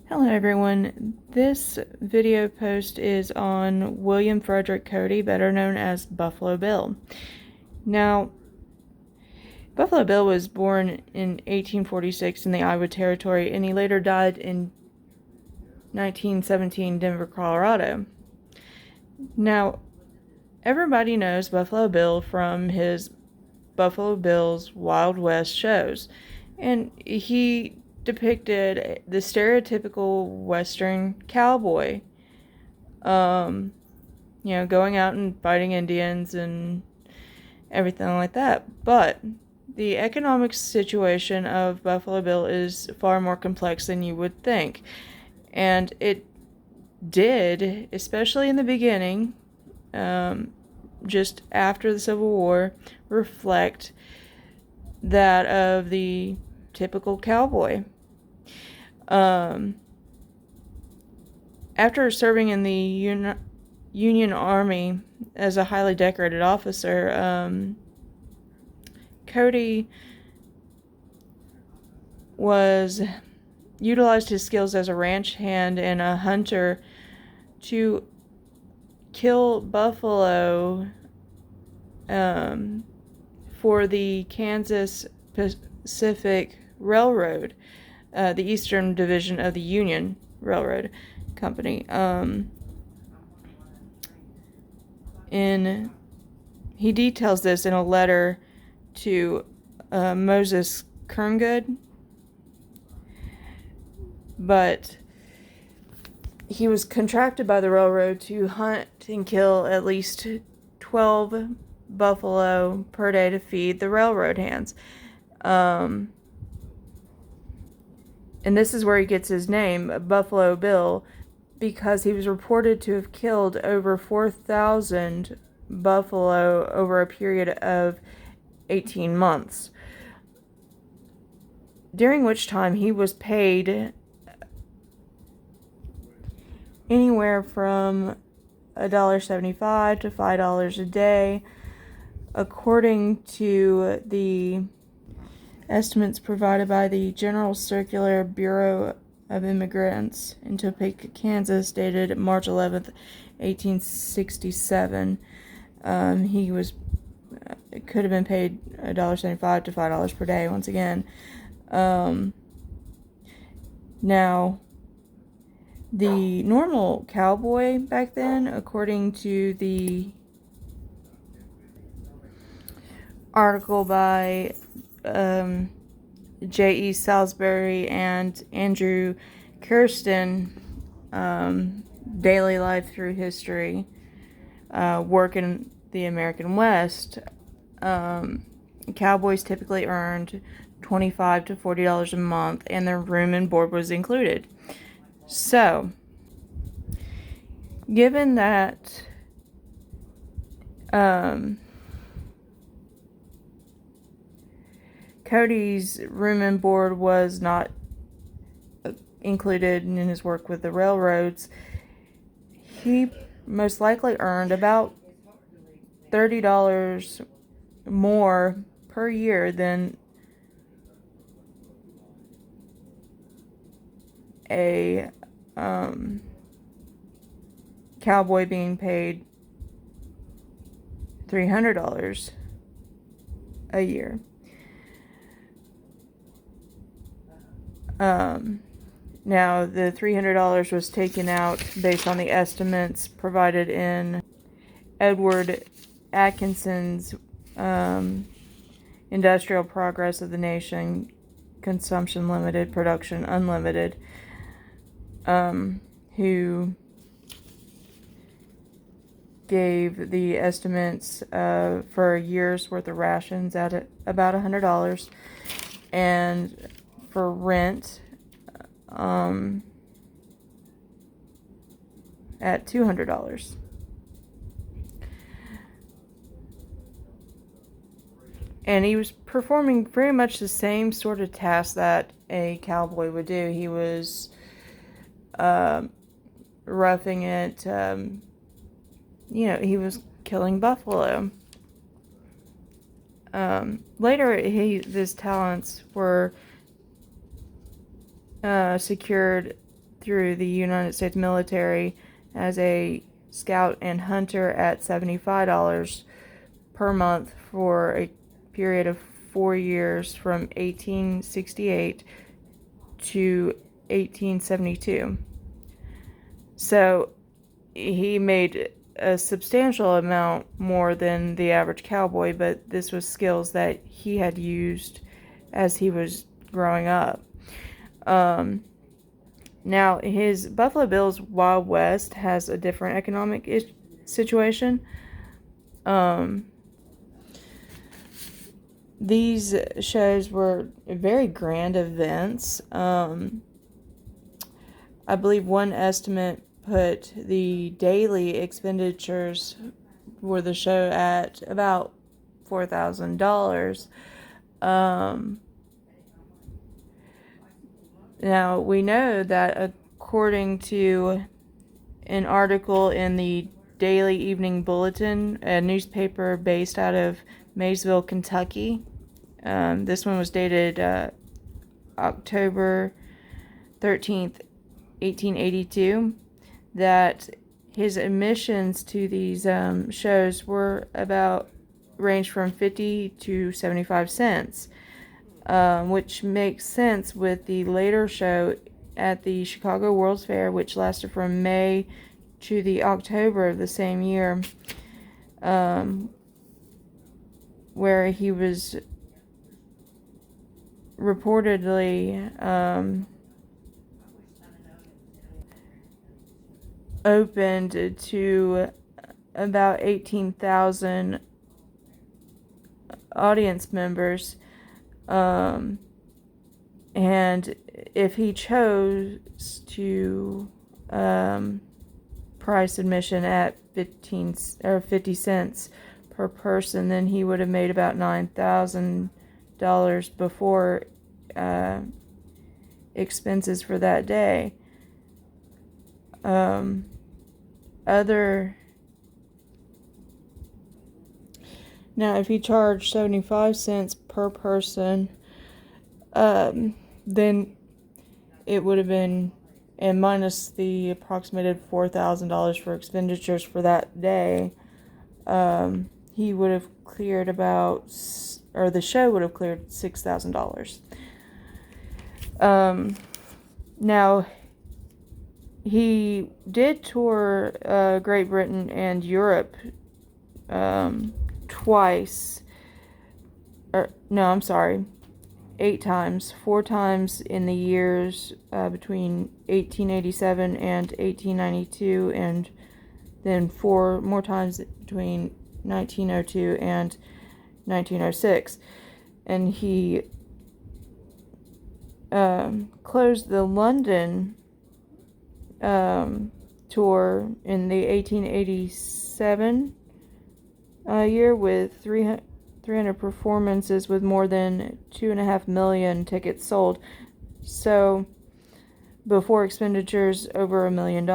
Hello everyone, this video post is on William Frederick Cody, better known as Buffalo Bill. Now, Buffalo Bill was born in 1846 in the Iowa Territory, and he later died in 1917 Denver, Colorado. Now, everybody knows Buffalo Bill from his Buffalo Bill's Wild West shows, and he depicted the stereotypical Western cowboy, going out and fighting Indians and everything like that. But the economic situation of Buffalo Bill is far more complex than you would think. And it did, especially in the beginning, just after the Civil War, reflect that of the typical cowboy. After serving in the Union Army as a highly decorated officer, Cody utilized his skills as a ranch hand and a hunter to kill buffalo for the Kansas Pacific Railroad, the Eastern Division of the Union Railroad Company. He details this in a letter to Moses Kerngood, but he was contracted by the railroad to hunt and kill at least 12 buffalo per day to feed the railroad hands. And this is where he gets his name, Buffalo Bill, because he was reported to have killed over 4,000 buffalo over a period of 18 months, during which time he was paid anywhere from $1.75 to $5 a day, according to the estimates provided by the General Circular Bureau of Immigrants in Topeka, Kansas, dated March 11th, 1867. He could have been paid $1.75 to $5 per day once again. Now, the normal cowboy back then, according to the article by J.E. Salisbury and Andrew Kirsten, Daily Life Through History, work in the American West, cowboys typically earned $25 to $40 a month, and their room and board was included. So, given that Cody's room and board was not included in his work with the railroads, he most likely earned about $30 more per year than a cowboy being paid $300 a year. Now, the $300 was taken out based on the estimates provided in Edward Atkinson's Industrial Progress of the Nation, Consumption Limited, Production Unlimited, who gave the estimates for a year's worth of rations at about $100, and for rent at $200. And he was performing very much the same sort of task that a cowboy would do. He was roughing it, he was killing buffalo. Later, his talents were secured through the United States military as a scout and hunter at $75 per month for a period of 4 years from 1868 to 1872. So he made a substantial amount more than the average cowboy, but this was skills that he had used as he was growing up. Now, his Buffalo Bill's Wild West has a different economic situation. These shows were very grand events. I believe one estimate put the daily expenditures for the show at about $4,000. Now, we know that according to an article in the Daily Evening Bulletin, a newspaper based out of Maysville, Kentucky, this one was dated October 13th, 1882, that his admissions to these shows were ranged from 50 to 75 cents. Which makes sense with the later show at the Chicago World's Fair, which lasted from May to the October of the same year, where he was reportedly opened to about 18,000 audience members. And if he chose to price admission at 50 cents per person, then he would have made about $9,000 before expenses for that day. Now, if he charged 75 cents per person, then it would have been, and minus the approximated $4,000 for expenditures for that day, he would have cleared the show would have cleared $6,000. Now, he did tour Great Britain and Europe twice. 8 times. 4 times in the years between 1887 and 1892, and then 4 more times between 1902 and 1906. And he closed the London tour in the 1887 year with 300 performances with more than 2.5 million tickets sold. So, before expenditures over $1 million.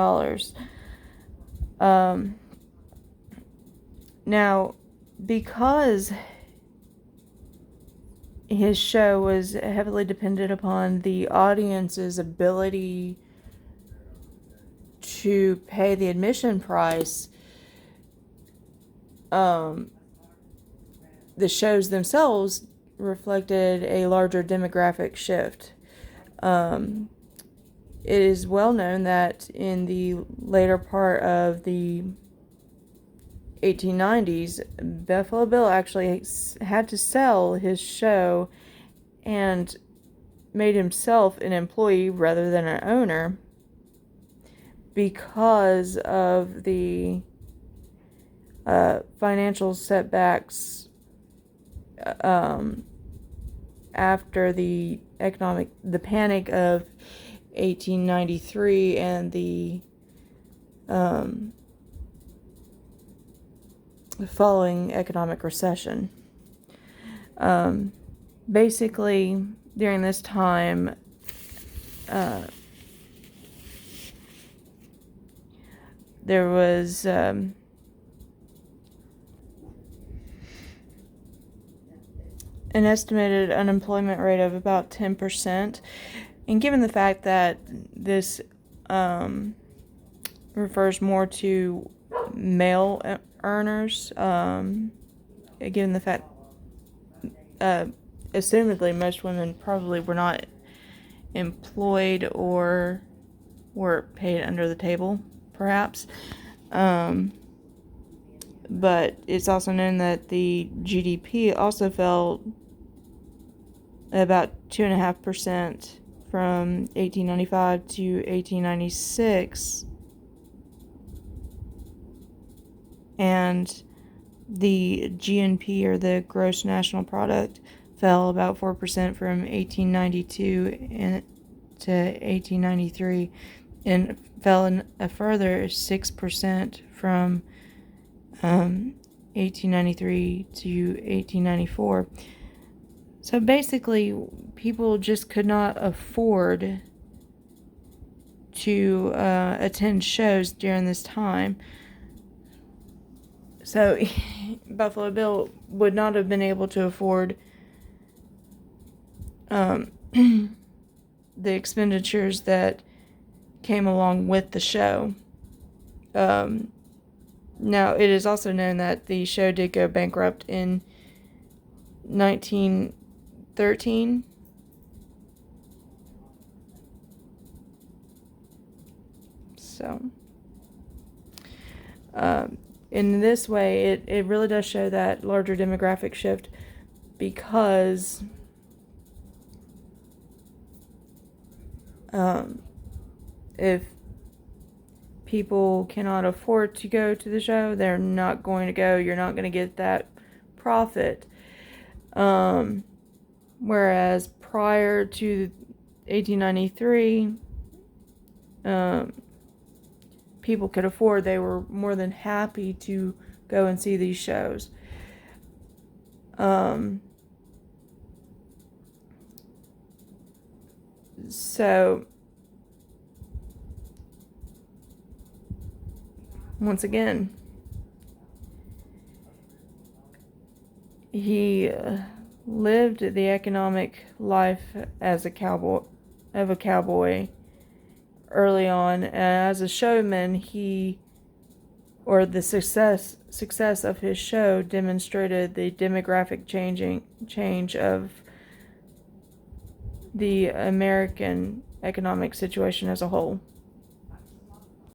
Now, because his show was heavily dependent upon the audience's ability to pay the admission price, the shows themselves reflected a larger demographic shift. It is well known that in the later part of the 1890s, Buffalo Bill actually had to sell his show and made himself an employee rather than an owner because of the financial setbacks after the panic of 1893 and the following economic recession. Basically, during this time, there was an estimated unemployment rate of about 10%. And given the fact that this refers more to male earners, given the fact, assumedly, most women probably were not employed or were paid under the table, perhaps. But it's also known that the GDP also fell about 2.5% from 1895 to 1896, and the GNP, or the gross national product, fell about 4% from 1892 to 1893, and fell a further 6% from 1893 to 1894. So basically, people just could not afford to attend shows during this time. So Buffalo Bill would not have been able to afford the expenditures that came along with the show. Now, it is also known that the show did go bankrupt in 1913. So, in this way, it really does show that larger demographic shift, because if people cannot afford to go to the show, they're not going to go. You're not going to get that profit. Whereas prior to 1893, people could afford, they were more than happy to go and see these shows. So, once again, he lived the economic life as a cowboy, early on. As a showman, the success of his show demonstrated the demographic change of the American economic situation as a whole.